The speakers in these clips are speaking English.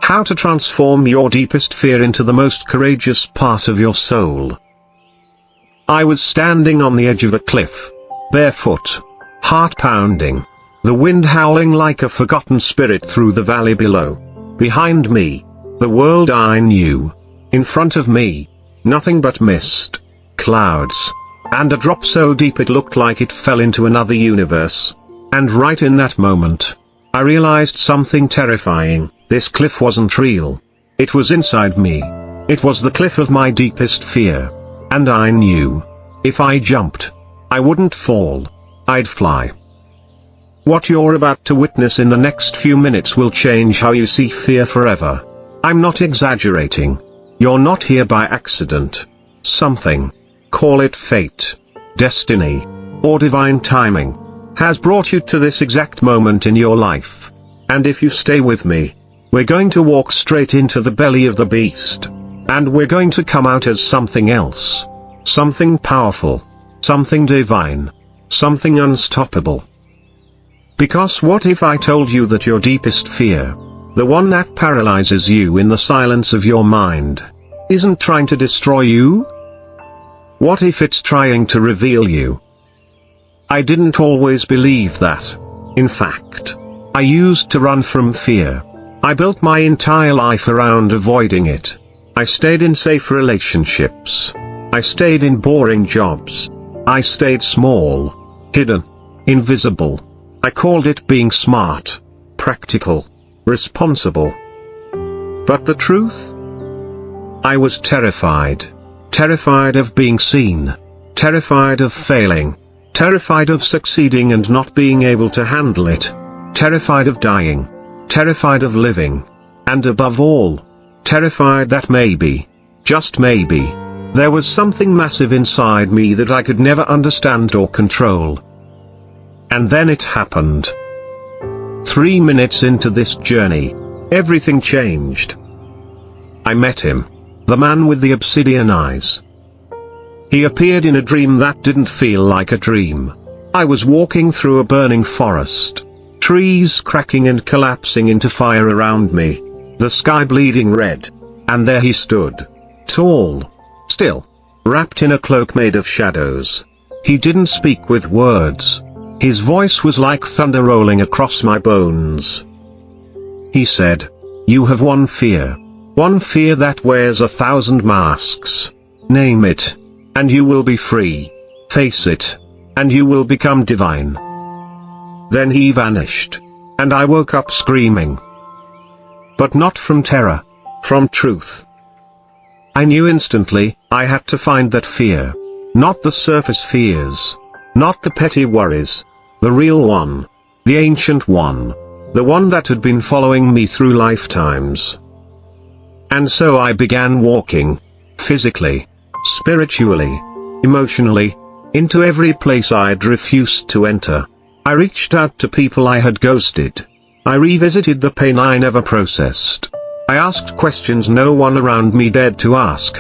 How to transform your deepest fear into the most courageous part of your soul. I was standing on the edge of a cliff, barefoot, heart pounding, the wind howling like a forgotten spirit through the valley below. Behind me, the world I knew. In front of me, nothing but mist, clouds, and a drop so deep it looked like it fell into another universe. And right in that moment, I realized something terrifying. This cliff wasn't real. It was inside me. It was the cliff of my deepest fear. And I knew, if I jumped, I wouldn't fall. I'd fly. What you're about to witness in the next few minutes will change how you see fear forever. I'm not exaggerating. You're not here by accident. Something, call it fate, destiny, or divine timing, has brought you to this exact moment in your life. And if you stay with me, we're going to walk straight into the belly of the beast. And we're going to come out as something else. Something powerful. Something divine. Something unstoppable. Because what if I told you that your deepest fear, the one that paralyzes you in the silence of your mind, isn't trying to destroy you? What if it's trying to reveal you? I didn't always believe that. In fact, I used to run from fear. I built my entire life around avoiding it. I stayed in safe relationships. I stayed in boring jobs. I stayed small, hidden, invisible. I called it being smart, practical, responsible. But the truth? I was terrified. Terrified of being seen. Terrified of failing. Terrified of succeeding and not being able to handle it. Terrified of dying. Terrified of living. And above all, terrified that maybe, just maybe, there was something massive inside me that I could never understand or control. And then it happened. 3 minutes into this journey, everything changed. I met him. The man with the obsidian eyes. He appeared in a dream that didn't feel like a dream. I was walking through a burning forest. Trees cracking and collapsing into fire around me. The sky bleeding red. And there he stood. Tall. Still. Wrapped in a cloak made of shadows. He didn't speak with words. His voice was like thunder rolling across my bones. He said, "You have one fear. One fear that wears 1,000 masks. Name it, and you will be free. Face it, and you will become divine." Then he vanished. And I woke up screaming. But not from terror. From truth. I knew instantly, I had to find that fear. Not the surface fears. Not the petty worries. The real one. The ancient one. The one that had been following me through lifetimes. And so I began walking. Physically. Spiritually. Emotionally. Into every place I'd refused to enter. I reached out to people I had ghosted. I revisited the pain I never processed. I asked questions no one around me dared to ask.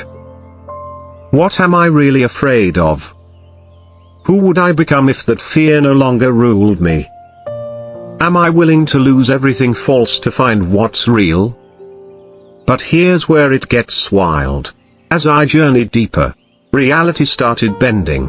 What am I really afraid of? Who would I become if that fear no longer ruled me? Am I willing to lose everything false to find what's real? But here's where it gets wild. As I journeyed deeper, reality started bending.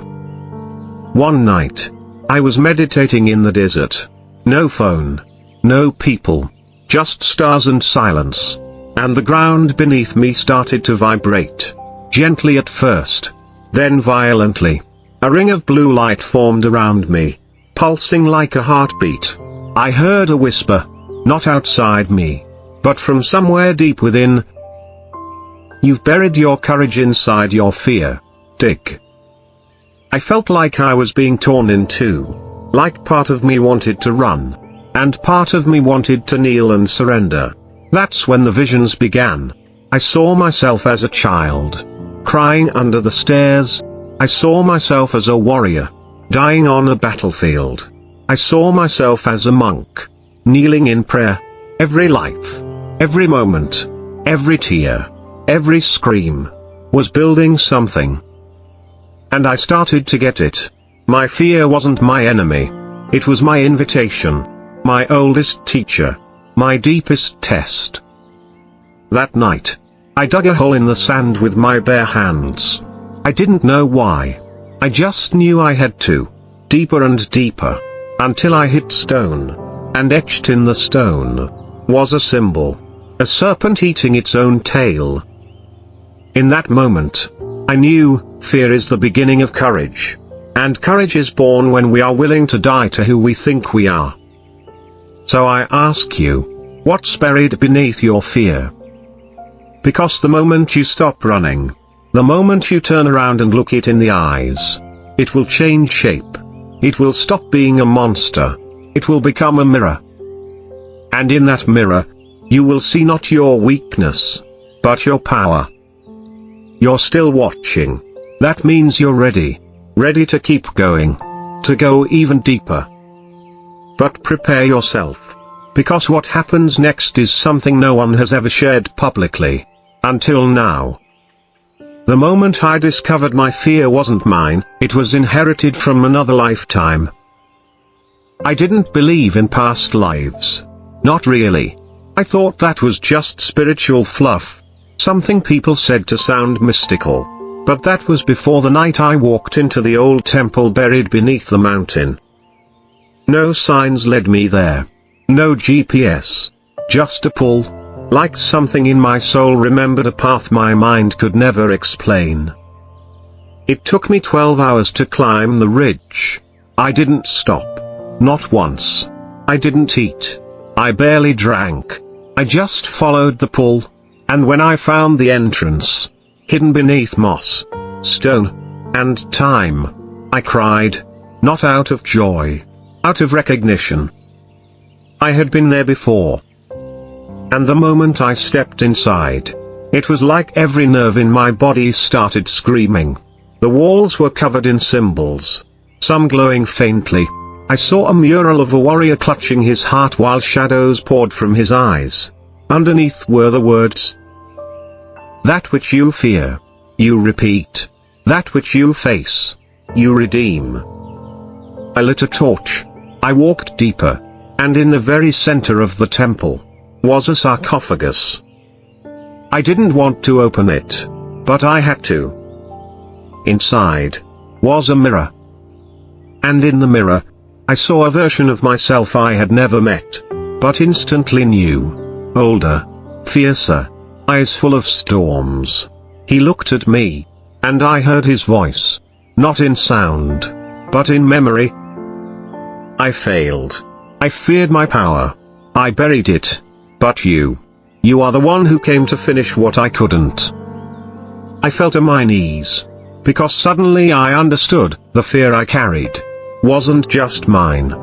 One night, I was meditating in the desert. No phone. No people. Just stars and silence. And the ground beneath me started to vibrate. Gently at first. Then violently. A ring of blue light formed around me. Pulsing like a heartbeat. I heard a whisper. Not outside me. But from somewhere deep within. "You've buried your courage inside your fear. Dig." I felt like I was being torn in two. Like part of me wanted to run. And part of me wanted to kneel and surrender. That's when the visions began. I saw myself as a child. Crying under the stairs. I saw myself as a warrior. Dying on a battlefield. I saw myself as a monk. Kneeling in prayer. Every life. Every moment. Every tear. Every scream. Was building something. And I started to get it. My fear wasn't my enemy. It was my invitation. My oldest teacher. My deepest test. That night, I dug a hole in the sand with my bare hands. I didn't know why. I just knew I had to. Deeper and deeper. Until I hit stone. And etched in the stone was a symbol. A serpent eating its own tail. In that moment, I knew, fear is the beginning of courage. And courage is born when we are willing to die to who we think we are. So I ask you, what's buried beneath your fear? Because the moment you stop running, the moment you turn around and look it in the eyes, it will change shape. It will stop being a monster. It will become a mirror. And in that mirror, you will see not your weakness, but your power. You're still watching. That means you're ready. Ready to keep going. To go even deeper. But prepare yourself. Because what happens next is something no one has ever shared publicly. Until now. The moment I discovered my fear wasn't mine, it was inherited from another lifetime. I didn't believe in past lives. Not really. I thought that was just spiritual fluff. Something people said to sound mystical. But that was before the night I walked into the old temple buried beneath the mountain. No signs led me there. No GPS. Just a pull. Like something in my soul remembered a path my mind could never explain. It took me 12 hours to climb the ridge. I didn't stop. Not once. I didn't eat. I barely drank. I just followed the pull. And when I found the entrance, hidden beneath moss, stone, and time, I cried. Not out of joy. Out of recognition. I had been there before. And the moment I stepped inside, it was like every nerve in my body started screaming. The walls were covered in symbols, some glowing faintly. I saw a mural of a warrior clutching his heart while shadows poured from his eyes. Underneath were the words, "That which you fear, you repeat. That which you face, you redeem." I lit a torch. I walked deeper, and in the very center of the temple was a sarcophagus. I didn't want to open it, but I had to. Inside was a mirror. And in the mirror, I saw a version of myself I had never met, but instantly knew. Older, fiercer, eyes full of storms. He looked at me, and I heard his voice, not in sound, but in memory. I failed. I feared my power. I buried it. But you are the one who came to finish what I couldn't. I fell to my knees, because suddenly I understood, the fear I carried wasn't just mine.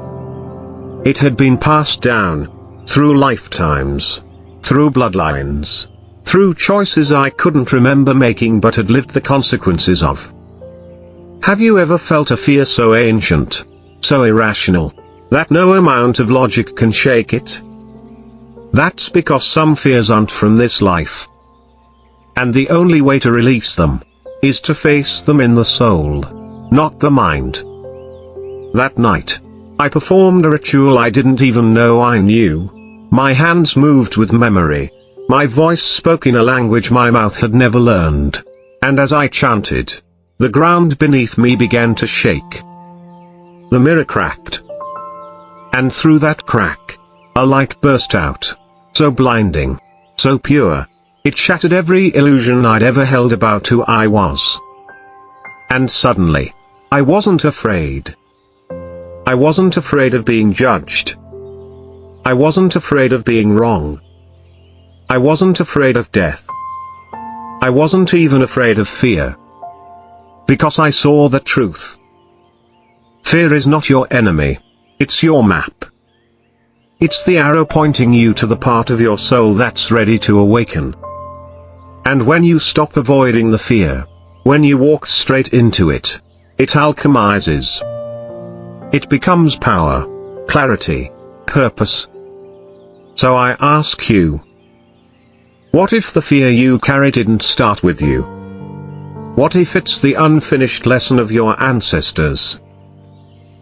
It had been passed down, through lifetimes, through bloodlines, through choices I couldn't remember making but had lived the consequences of. Have you ever felt a fear so ancient, so irrational, that no amount of logic can shake it? That's because some fears aren't from this life. And the only way to release them is to face them in the soul, not the mind. That night, I performed a ritual I didn't even know I knew. My hands moved with memory. My voice spoke in a language my mouth had never learned. And as I chanted, the ground beneath me began to shake. The mirror cracked. And through that crack, a light burst out, so blinding, so pure, it shattered every illusion I'd ever held about who I was. And suddenly, I wasn't afraid. I wasn't afraid of being judged. I wasn't afraid of being wrong. I wasn't afraid of death. I wasn't even afraid of fear. Because I saw the truth. Fear is not your enemy. It's your map. It's the arrow pointing you to the part of your soul that's ready to awaken. And when you stop avoiding the fear, when you walk straight into it, it alchemizes. It becomes power, clarity, purpose. So I ask you, what if the fear you carry didn't start with you? What if it's the unfinished lesson of your ancestors?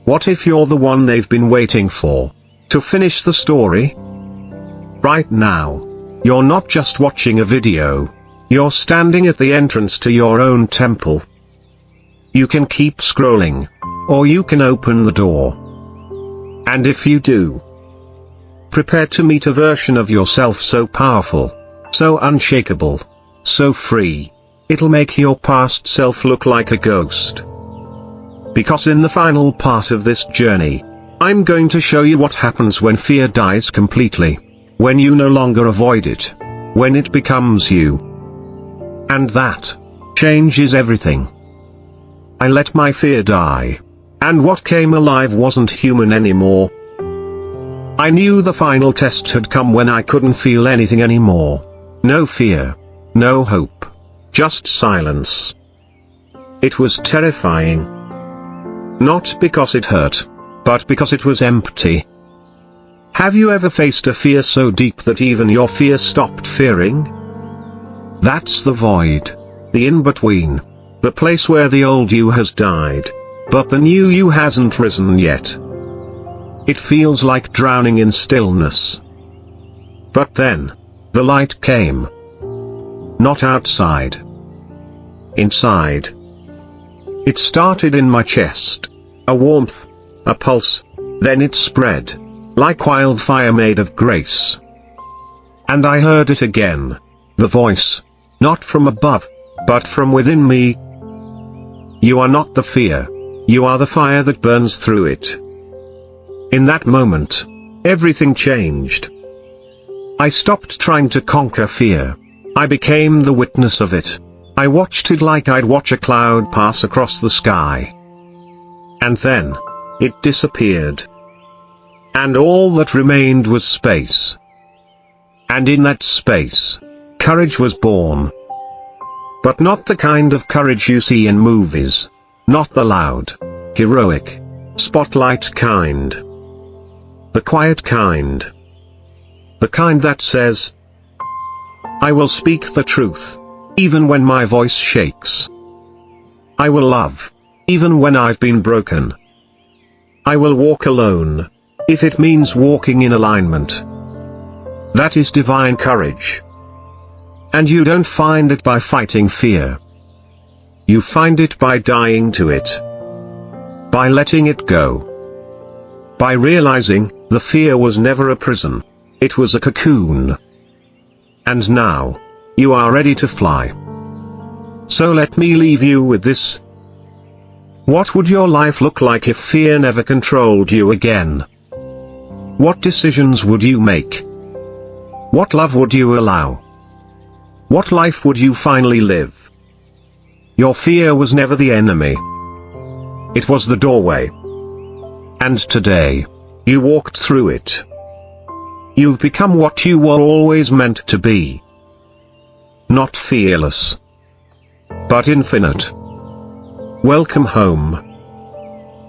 What if you're the one they've been waiting for, to finish the story? Right now, You're not just watching a video. You're standing at the entrance to your own temple. You can keep scrolling, or you can open the door. And if you do, prepare to meet a version of yourself so powerful, so unshakable, so free, it'll make your past self look like a ghost. Because in the final part of this journey, I'm going to show you what happens when fear dies completely. When you no longer avoid it. When it becomes you. And that changes everything. I let my fear die. And what came alive wasn't human anymore. I knew the final test had come when I couldn't feel anything anymore. No fear. No hope. Just silence. It was terrifying. Not because it hurt, but because it was empty. Have you ever faced a fear so deep that even your fear stopped fearing? That's the void. The in-between. The place where the old you has died, but the new you hasn't risen yet. It feels like drowning in stillness. But then, the light came. Not outside. Inside. It started in my chest. A warmth. A pulse. Then it spread. Like wildfire made of grace. And I heard it again. The voice. Not from above, but from within me. You are not the fear. You are the fire that burns through it. In that moment, everything changed. I stopped trying to conquer fear. I became the witness of it. I watched it like I'd watch a cloud pass across the sky. And then, it disappeared. And all that remained was space. And in that space, courage was born. But not the kind of courage you see in movies. Not the loud, heroic, spotlight kind. The quiet kind. The kind that says, I will speak the truth, even when my voice shakes. I will love, even when I've been broken. I will walk alone, if it means walking in alignment. That is divine courage. And you don't find it by fighting fear. You find it by dying to it. By letting it go. By realizing, the fear was never a prison. It was a cocoon. And now, you are ready to fly. So let me leave you with this. What would your life look like if fear never controlled you again? What decisions would you make? What love would you allow? What life would you finally live? Your fear was never the enemy. It was the doorway. And today, you walked through it. You've become what you were always meant to be. Not fearless, but infinite. Welcome home.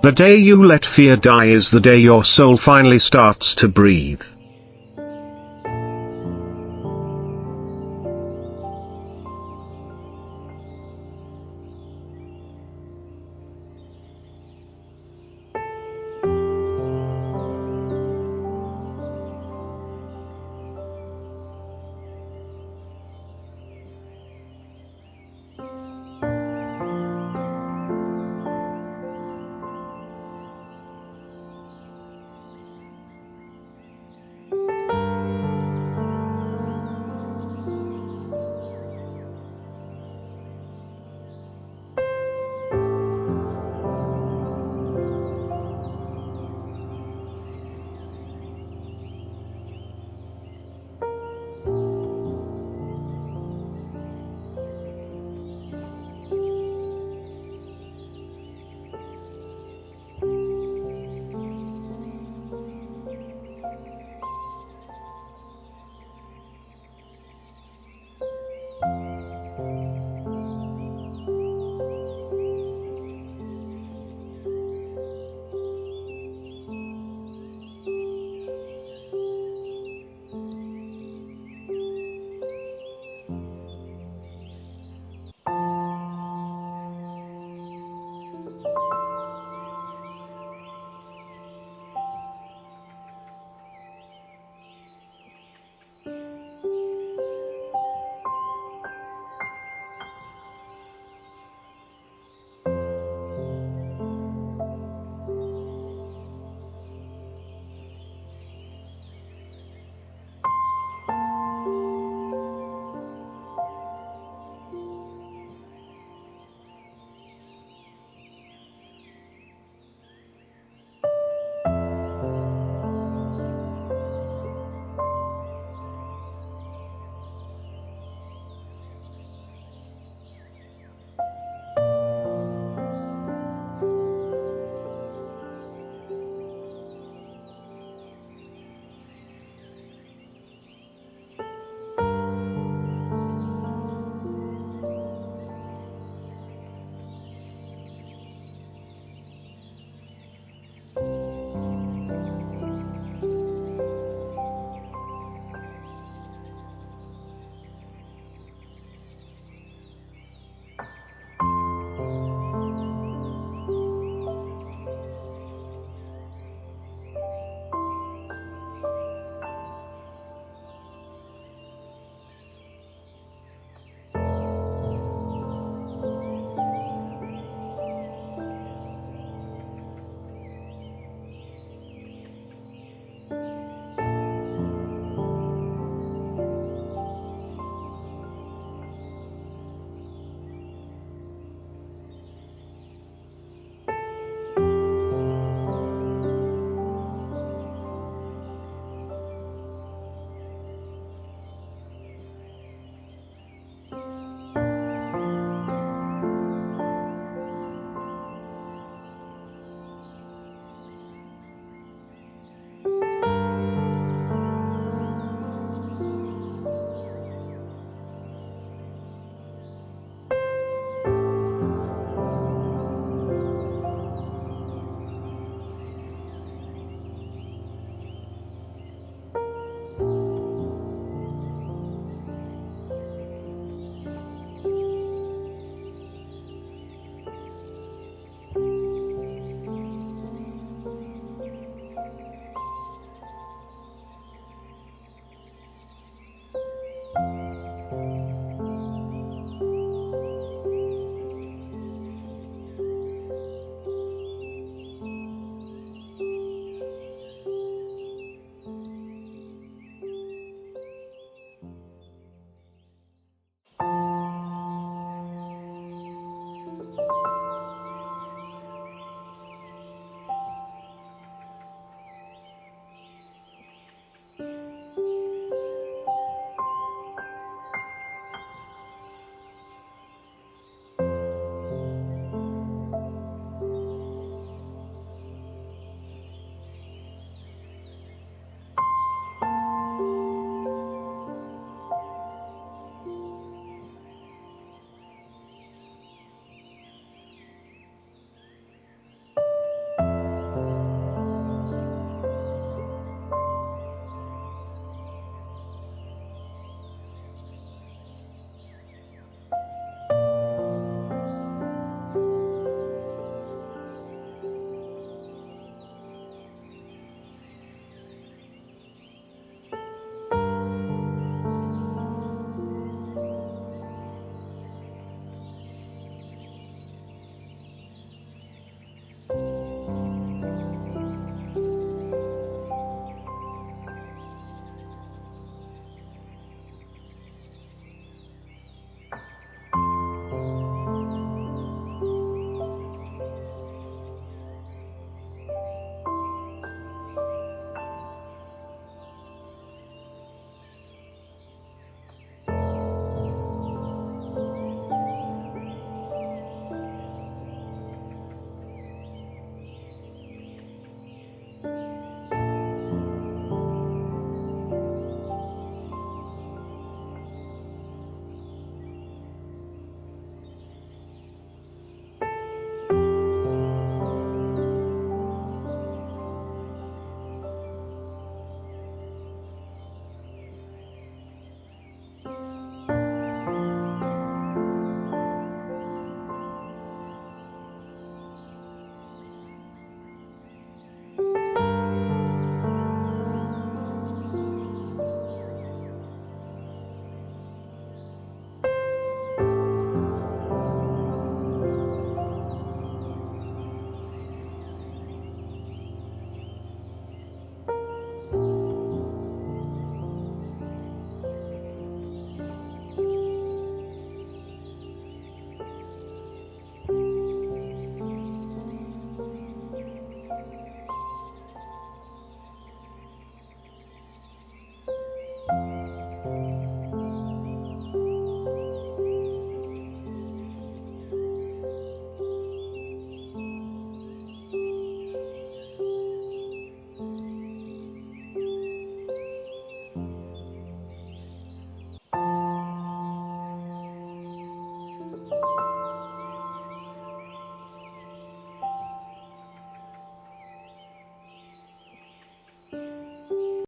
The day you let fear die is the day your soul finally starts to breathe.